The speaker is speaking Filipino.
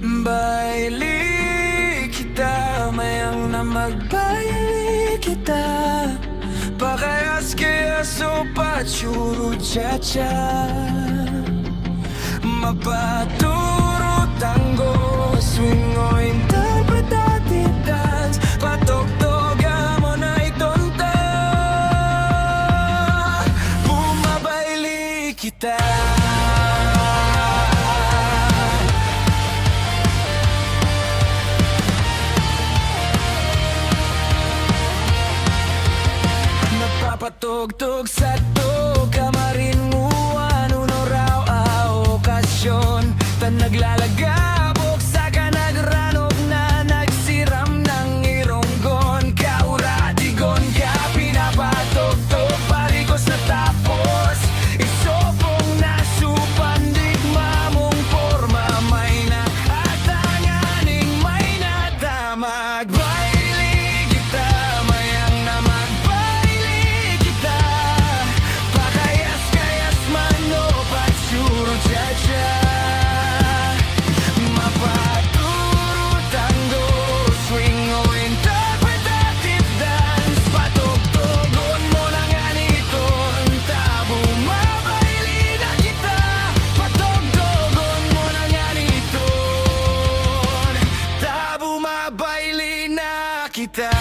Baili kita, mayang na magbaili kita. Pakayas-kayas o pachuro cha-cha. Mapaturo tango, swing o interpretate dance. Patugtugan mo na itonta. Bumabaili kita. Napapatugtog sa to kamarin mo, ano no raw okasyon. Tan naglalagabok sa kanagranok na nagsiram ng ironggon. Kauratigon ka, pinapatugtog parikos na tapos. Isopong nasupandig mamong forma. May na at tanganing may natamag. Baili kita, mayang na magbaili kita. Pakayas-kayas man o patsuro cha-cha. Mapaturo tango, swing o interpretative dance. Patugtugon mo na nga niton, tabo mabaili na kita. Patugtugon mo na nga niton, tabo mabaili na kita.